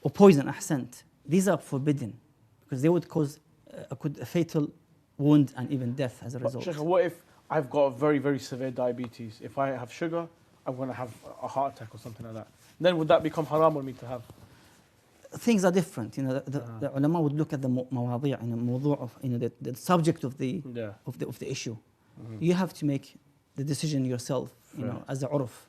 or poison, ahsant. These are forbidden because they would cause a fatal wound and even death as a result. Sheikh, what if I've got very, very severe diabetes? If I have sugar, I'm going to have a heart attack or something like that. Then would that become haram on me to have? Things are different. You know, the ulama would look at the mawadi', you know, mawdu' of, you know, the subject of the issue. You have to make the decision yourself, you know, as a urf.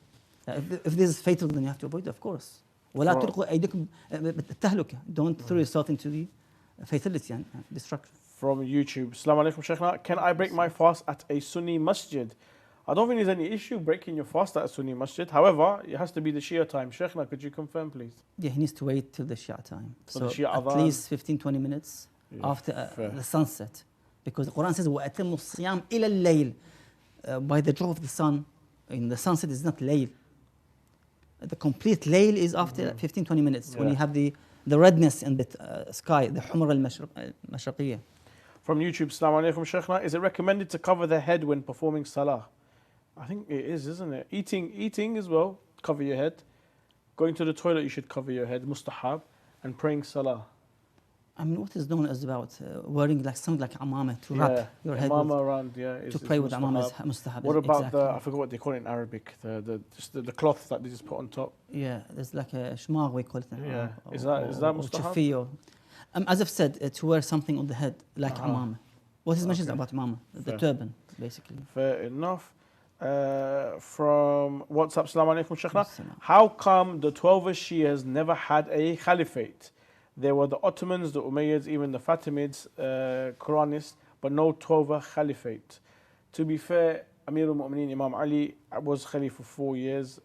If this is fatal, then you have to avoid it, of course. ولا تلقوا أيديكم بالتهلكة. Don't throw yourself into the fatality and destruction. From YouTube, Assalamu alaikum Sheikhna. Can I break my fast at a Sunni masjid? I don't think there's any issue breaking your fast at a Sunni masjid. However, it has to be the Shia time. Sheikhna, could you confirm, please? Yeah, he needs to wait till the Shia time. So So the Shia at adhan. least 15-20 minutes after the sunset. Because the Quran says, وَأَتِمُّ الصِّيَامِ إِلَى اللَّيْلِ. By the draw of the sun, in the sunset is not layl. The complete layl is after 15-20 minutes, when you have the redness in the sky, the humra al-mashriqiyya. From YouTube, Assalamu alaikum Sheikhna. Is it recommended to cover the head when performing salah? I think it is, isn't it? Eating as well, cover your head. Going to the toilet, you should cover your head, mustahab. And praying salah. I mean, what is known as about wearing like something like amama to wrap your head with, around, to pray with amama is mustahab. What about exactly. I forgot what they call it in Arabic, the cloth that they just put on top? Yeah, there's like a shmagh, we call it. Yeah, is that mustahab? As I've said, to wear something on the head like amama. What is mentioned about amama? The turban, basically. Fair enough. From WhatsApp, Assalamu alaikum Sheikhna. How come the 12 Shias never had a caliphate? There were the Ottomans, the Umayyads, even the Fatimids, Quranists, but no 12 caliphate. To be fair, Amir al-Mu'mineen Imam Ali was Khalif for 4 years.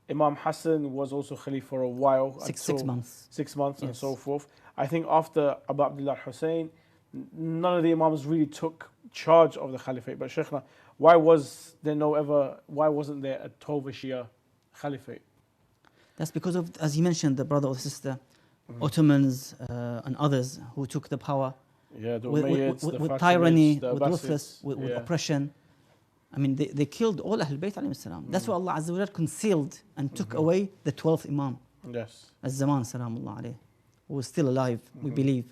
Imam Hassan was also Khalif for a while. 6 months. 6 months and so forth. I think after Abu Abdullah Hussein, none of the Imams really took charge of the caliphate. But Sheikhna, why wasn't there a 12 Shia caliphate? That's because of, as you mentioned, the brother or sister, Ottomans and others who took the power with tyranny, with ruthless, with oppression. I mean, they killed all Ahlul Bayt alayhim salam. That's why Allah Azza wa Jal concealed and took away the 12th Imam. Yes. Az-Zaman salamullah alayh, who is still alive, we believe.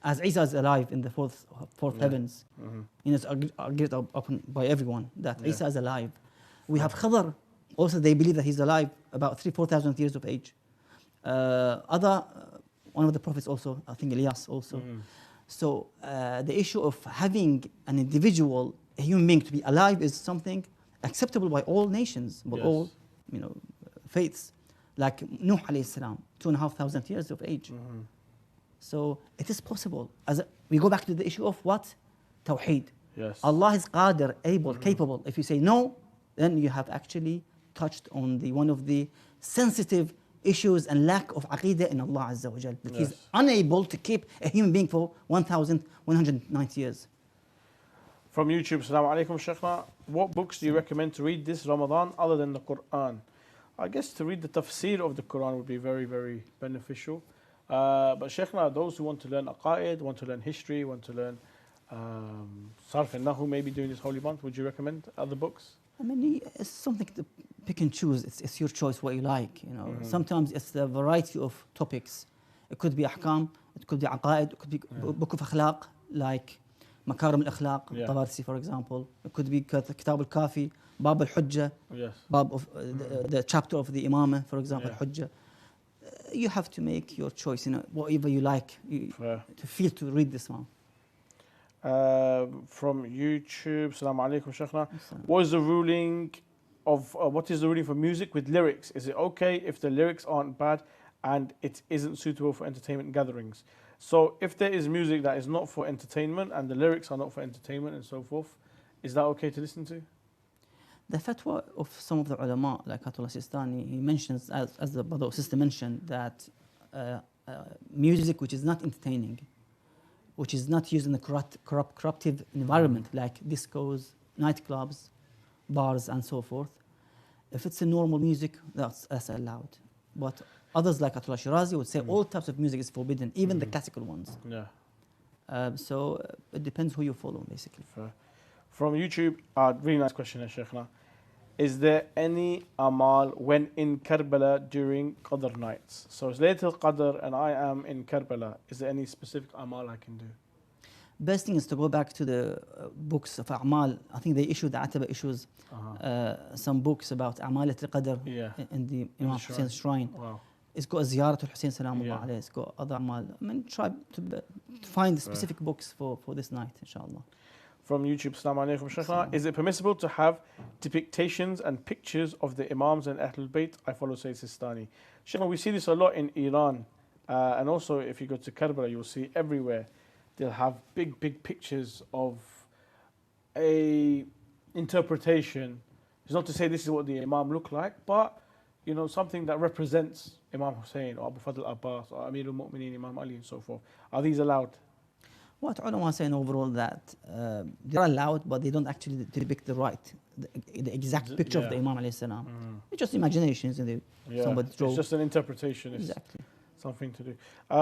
As Isa is alive in the fourth heavens. You know, it's agreed upon by everyone that Isa is alive. We have Khidr, also they believe that he's alive, about 3,000-4,000 years of age. One of the prophets also, I think Elias also. So the issue of having an individual, a human being to be alive is something acceptable by all nations, by all, you know, faiths. Like Nuh alayhi salam, 2,500 years of age. So it is possible. We go back to the issue of what? Tawheed. Yes. Allah is qadir, able, capable. If you say no, then you have actually touched on one of the sensitive issues and lack of aqeedah in Allah Azza wa Jal. That He's unable to keep a human being for 1,190 years. From YouTube, Assalamu alaikum Sheikhna. What books do you recommend to read this Ramadan other than the Quran? I guess to read the tafsir of the Quran would be very, very beneficial. But Sheikhna, those who want to learn aqaid, want to learn history, want to learn sarf and nahu maybe during this holy month, would you recommend other books? I mean, it's something to pick and choose. It's your choice what you like. You know, sometimes it's the variety of topics. It could be ahkam, it could be aqaid, it could be book of akhlaq like Makarim al-Akhlaq, Tabarsi, for example. It could be Kitab al-Kafi, Bab al-Hujjah, Bab of the chapter of the Imam, for example, Hujjah. You have to make your choice, you know, whatever you like to feel to read this one. From YouTube, Assalamu alaikum Sheikhna. What is the ruling for music with lyrics? Is it okay if the lyrics aren't bad and it isn't suitable for entertainment gatherings? So if there is music that is not for entertainment and the lyrics are not for entertainment and so forth, is that okay to listen to? The fatwa of some of the ulama, like Ayatollah Sistani, he mentions, as the brother or sister mentioned, that music which is not entertaining, which is not used in a corruptive environment, like discos, nightclubs, bars, and so forth, if it's a normal music, that's allowed. But others, like Ayatollah Shirazi, would say all types of music is forbidden, even the classical ones. So it depends who you follow, basically. From YouTube, really nice question, Sheikhna. is there any amal when in Karbala during Qadr nights? So it's Laylatul Qadr and I am in Karbala. Is there any specific amal I can do? Best thing is to go back to the books of A'mal. I think they issued, the Ataba issues some books about A'malat al-Qadr in the Imam Hussein shrine. Wow. It's got Ziyaratul Hussein Salamullah alayhi. It's got other A'mal. I mean, try to find specific books for this night, inshallah. From YouTube, Assalamu alaikum, Sheikhna. Is it permissible to have depictions and pictures of the Imams and Ahlul Bayt? I follow Sayyid Sistani. Sheikhna, we see this a lot in Iran. And also, if you go to Karbala, you'll see everywhere. They'll have big pictures of a interpretation. It's not to say this is what the Imam looked like, but you know, something that represents Imam Hussein or Abu Fadl Abbas or Amir al-Mu'mineen, Imam Ali and so forth. Are these allowed? What ulama saying overall that they're allowed, but they don't actually depict the exact picture of the Imam alayhi salam. It's just imaginations and somebody draw. It's just an interpretation. It's exactly something to do.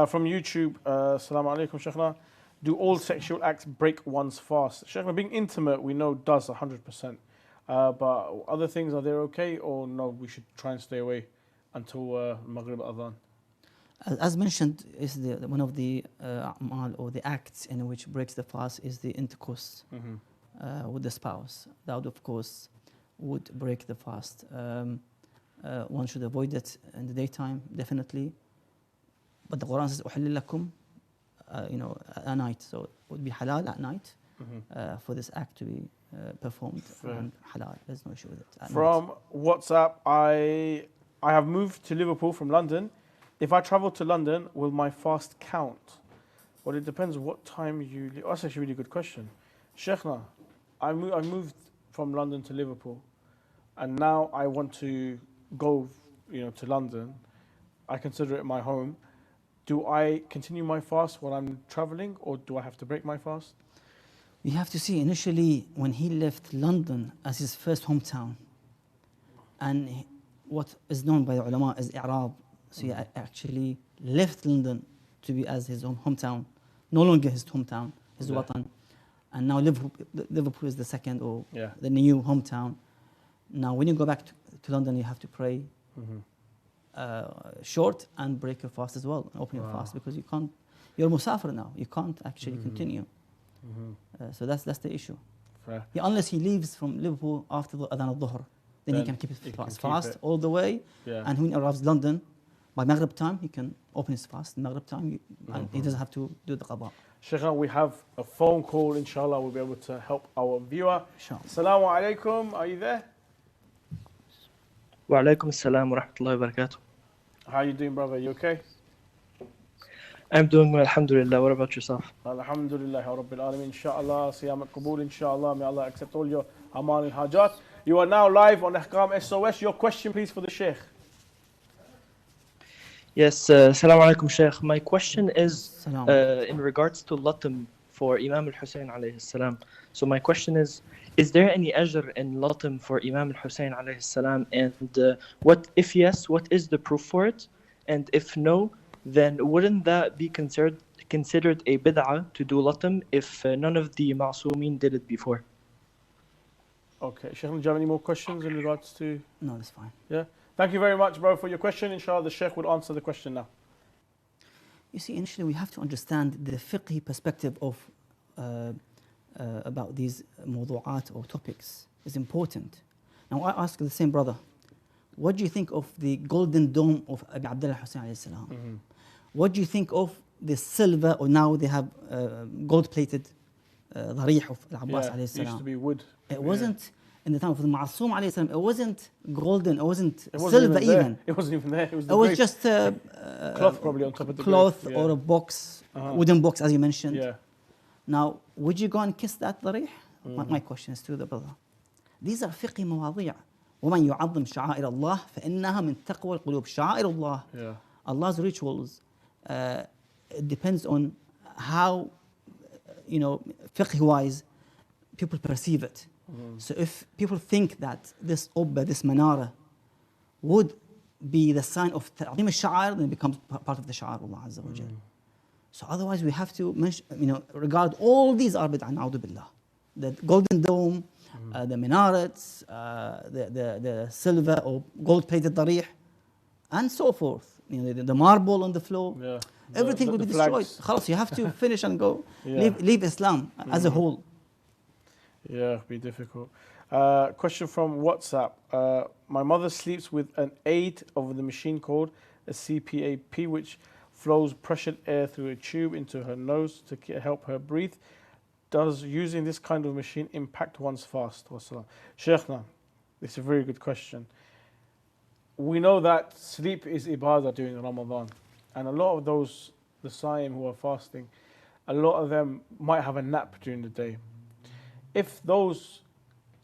From YouTube, Assalamu alaikum, Sheikhna. Do all sexual acts break one's fast? Sheikhna, being intimate, we know does 100%. But other things, are they okay or no? We should try and stay away until Maghrib Adhan. As mentioned, is one of the a'mal or the acts in which breaks the fast is the intercourse with the spouse. That would, of course, would break the fast. One should avoid it in the daytime, definitely. But the Quran says, "Uhilla lakum," you know, at night. So it would be halal at night for this act to be performed and halal. There's no issue with it. From WhatsApp, I have moved to Liverpool from London. If I travel to London, will my fast count? Well, it depends what time you leave. That's actually a really good question. Sheikhna, I moved from London to Liverpool, and now I want to go, you know, to London. I consider it my home. Do I continue my fast while I'm traveling, or do I have to break my fast? We have to see initially when he left London as his first hometown, and what is known by the ulama as i'rab. So he actually left London to be as his own hometown, no longer his hometown, his watan. And now Liverpool is the second or the new hometown. Now when you go back to London, you have to pray short and break your fast as well, open your fast, because you can't, you're musafir now, you can't actually continue. So that's the issue. Unless he leaves from Liverpool after the Adhan al-Dhuhr, then he can keep his fast all the way. And when he arrives London, by Maghrib time, he can open his fast. Maghrib time, and he doesn't have to do the qada. Sheikhna, we have a phone call. Inshallah, we'll be able to help our viewer. Assalamu alaikum. Are you there? Wa alaikum assalam wa rahmatullahi wa barakatuh. How are you doing, brother? You okay? I'm doing well, alhamdulillah. What about yourself? Alhamdulillah, Rabbil Alameen. Inshallah, Siyam al-Qabul. Inshallah, may Allah accept all your amal and hajat. You are now live on Ahkam SOS. Your question, please, for the Sheikh. Yes, Assalamu alaikum, Sheikh. My question is in regards to Latim for Imam Hussein alayhi salam. So my question is there any ajr in Latim for Imam Hussein alayhi salam? And what, if yes, what is the proof for it? And if no, then wouldn't that be considered a bid'ah to do Latim if none of the Ma'soomeen did it before? Okay, Sheikh, do you have any more questions in regards to? No, that's fine. Yeah. Thank you very much, bro, for your question. Inshallah, the Sheikh will answer the question now. You see, initially we have to understand the fiqhi perspective of about these mawdu'at or topics is important. Now I ask the same brother, what do you think of the golden dome of Abi Abdullah Hussein alayhi salam? What do you think of the silver, or now they have gold-plated dharih of Al-Abbas alayhi salam? It used to be wood. It wasn't. In the time of the Ma'soom alayhi salam, it wasn't golden, it wasn't silver even. It wasn't even there. It was just a cloth probably on top of the cloth or a box, wooden box, as you mentioned. Yeah. Now, would you go and kiss that dharih? My question is to the brother. These are fiqhi mawadhi'. وَمَنْ يُعَظِّمْ شَعَائِرَ اللَّهِ فَإِنَّهَا مِنْ تَقْوَى الْقُلُوبِ. شَعَائِرُ اللَّهِ. Allah's rituals, it depends on how, you know, fiqh-wise, people perceive it. So if people think that this ubba, this manara, would be the sign of ta'zim al-sha'ar, then it becomes part of the sha'ar of Allah Azza wa Jal. So otherwise we have to mention, regard all these are bid'ah, na'udhu billah. The golden dome, the minarets, the silver or gold-plated darih, and so forth. You know, the marble on the floor. Yeah. Everything will be destroyed. Khalas, you have to finish and go. Yeah. Leave Islam as a whole. Yeah, it'd be difficult. Question from WhatsApp. My mother sleeps with an aid of the machine called a CPAP, which flows pressured air through a tube into her nose to help her breathe. Does using this kind of machine impact one's fast? Sheikhna, this is a very good question. We know that sleep is ibadah during Ramadan. And a lot of those, the Saim who are fasting, a lot of them might have a nap during the day. If those,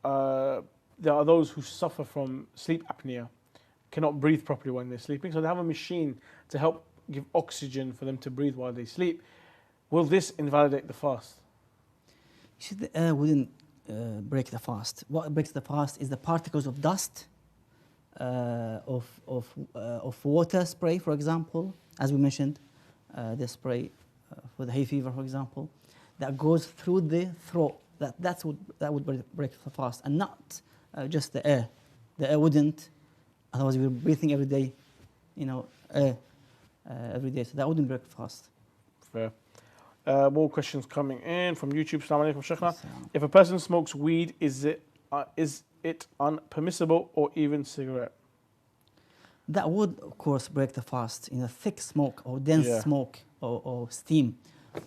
there are those who suffer from sleep apnea, cannot breathe properly when they're sleeping, so they have a machine to help give oxygen for them to breathe while they sleep. Will this invalidate the fast? The air wouldn't break the fast. What breaks the fast is the particles of dust, of water spray, for example, as we mentioned, the spray for the hay fever, for example, that goes through the throat. That would break the fast, and not just the air. The air wouldn't. Otherwise, we're breathing every day, you know, air every day. So that wouldn't break the fast. Fair. More questions coming in from YouTube. Assalamu alaikum, Sheikhna. If a person smokes weed, is it unpermissible, or even cigarette? That would, of course, break the fast. You know, thick smoke or dense smoke or steam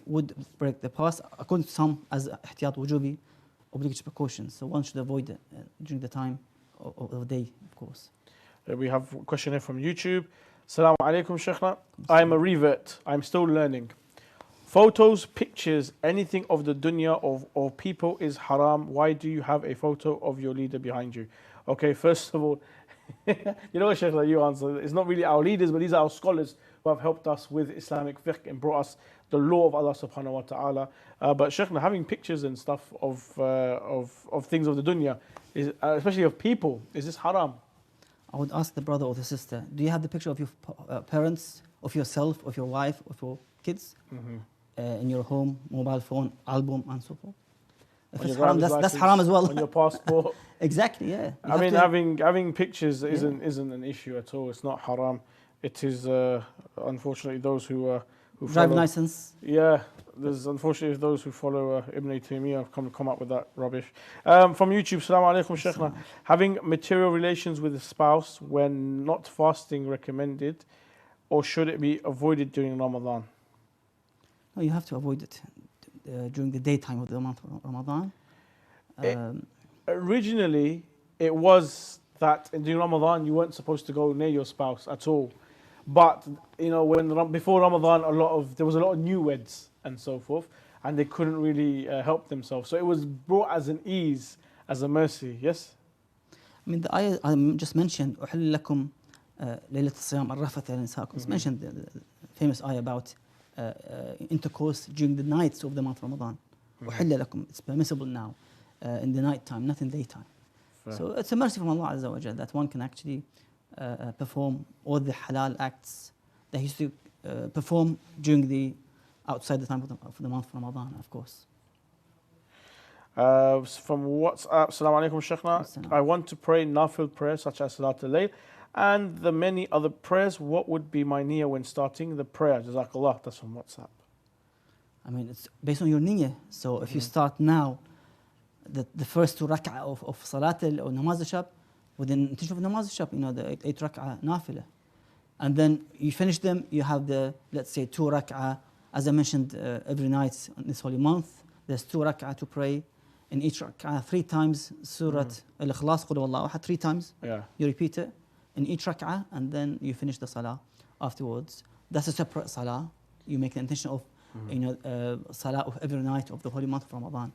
would break the fast, according to some, as ihtiyat wujubi, obligatory precautions. So one should avoid it during the time of the day, of course. We have a question here from YouTube. Assalamu alaikum, Sheikhna. I'm a revert. I'm still learning. Photos, pictures, anything of the dunya or people is haram. Why do you have a photo of your leader behind you? Okay, first of all, you know what, Sheikh, you answer. It's not really our leaders, but these are our scholars who have helped us with Islamic fiqh and brought us the law of Allah subhanahu wa ta'ala. But Sheikh, having pictures and stuff of things of the dunya, is, especially of people, is this haram? I would ask the brother or the sister, do you have the picture of your parents, of yourself, of your wife, of your kids in your home, mobile phone, album, and so forth? If it's haram, that's haram as well. On your passport. Exactly, yeah. I mean, having pictures isn't an issue at all. It's not haram. It is unfortunately those who driving license. Yeah, there's unfortunately those who follow Ibn Taymiyyah have come up with that rubbish. From YouTube, Assalamu alaikum, Sheikhna. Having material relations with a spouse when not fasting recommended, or should it be avoided during Ramadan? No, you have to avoid it during the daytime of the month of Ramadan. Originally, it was that during Ramadan you weren't supposed to go near your spouse at all. But you know, before Ramadan, there was a lot of newlyweds and so forth, and they couldn't really help themselves. So it was brought as an ease, as a mercy. Yes. I mean, the ayah I just mentioned, أُحِلَّ لَكُمْ لَيْلَةَ الصِّيَامِ الرَّفَثَ إِلَى نِسَائِكُم. It's mentioned the famous ayah about intercourse during the nights of the month of Ramadan. أُحِلَّ لَكُمْ. It's permissible now in the night time, not in daytime. So it's a mercy from Allah Azza wa Jal that one can actually perform all the halal acts that he used to perform during outside the time of the month of Ramadan, of course. From WhatsApp, Assalamu alaikum, Sheikhna. I want to pray nafil prayers such as Salatul Layl and the many other prayers. What would be my niyyah when starting the prayer? Jazakallah. That's from WhatsApp. I mean, it's based on your niyyah. So if you start now, the first 2 rak'ah of Salatul or Namaz al-Shab, within intention of Namaz al-Shab, you know, the 8 rak'ah nafila. And then you finish them, you have let's say 2 rak'ah, as I mentioned, every night in this holy month. There's 2 rak'ah to pray. In each rak'ah, 3 times Surah Al-Ikhlas, Qul Huwallahu Ahad, 3 times. Yeah. You repeat it in each rak'ah, and then you finish the salah afterwards. That's a separate salah. You make the intention of, salah of every night of the holy month of Ramadan.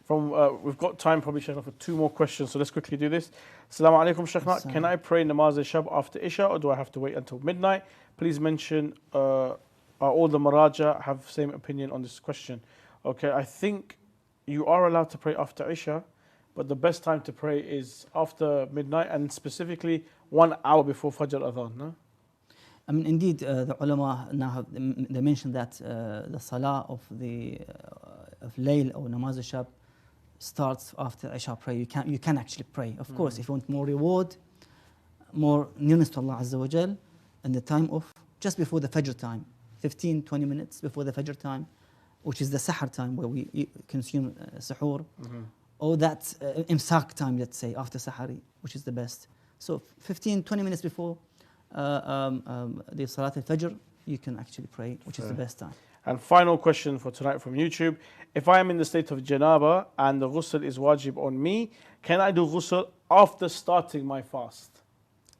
We've got time probably, Sheikhna, for 2 more questions, so let's quickly do this. Assalamu alaikum, Sheikhna. Can I pray Namaz al-Shab after Isha, or do I have to wait until midnight? Please mention, are all the Maraja have the same opinion on this question? Okay, I think you are allowed to pray after Isha, but the best time to pray is after midnight, and specifically 1 hour before Fajr Adhan, no? I mean, indeed, the ulama now they mentioned that the salah of Layl or Namaz al-Shab starts after Isha prayer. You can actually pray. Of course, if you want more reward, more nearness to Allah Azza wa Jal, in the time of just before the Fajr time, 15-20 minutes before the Fajr time, which is the Sahar time where we consume Sahur, or that Imsak time, let's say, after Sahari, which is the best. So 15-20 minutes before the Salat al-Fajr, you can actually pray, which is the best time. And final question for tonight from YouTube. If I am in the state of janaba and the ghusl is wajib on me, can I do ghusl after starting my fast?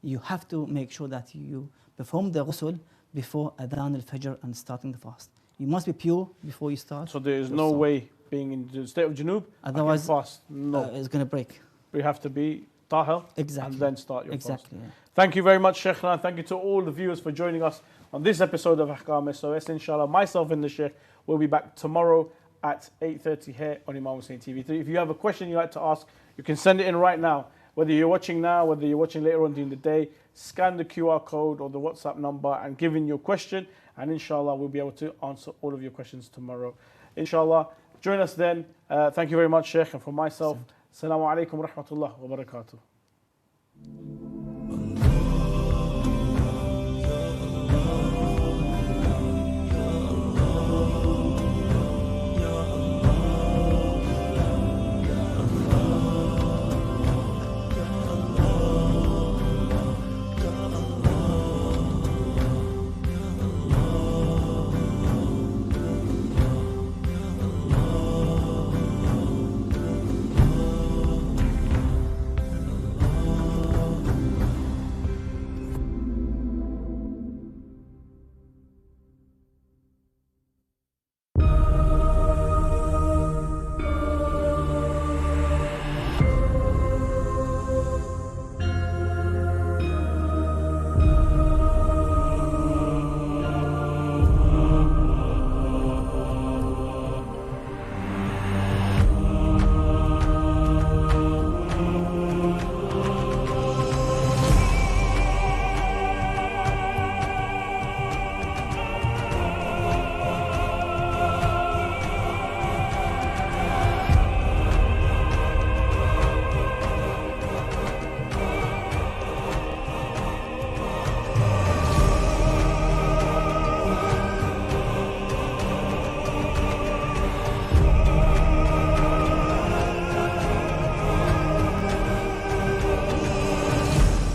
You have to make sure that you perform the ghusl before Adhan al-Fajr and starting the fast. You must be pure before you start. So there is no way, being in the state of junub, otherwise fast. No, it's going to break. We have to be tahir and then start your fast. Thank you very much, Sheikh. Thank you to all the viewers for joining us on this episode of Ahkam SOS. Inshallah, myself and the Sheikh will be back tomorrow at 8:30 here on Imam Hussein TV3. If you have a question you'd like to ask, you can send it in right now. Whether you're watching now, whether you're watching later on during the day, scan the QR code or the WhatsApp number and give in your question. And inshallah, we'll be able to answer all of your questions tomorrow. Inshallah, join us then. Thank you very much, Sheikh. And for myself, Assalamu alaikum wa rahmatullah wa barakatuh.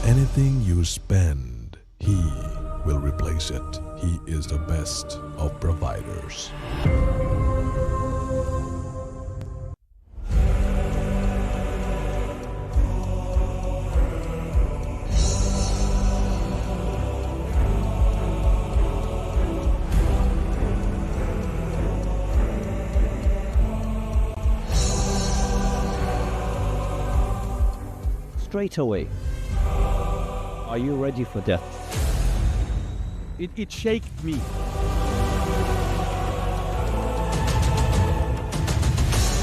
Anything you spend, He will replace it. He is the best of providers. Straight away. Are you ready for death? It shaked me.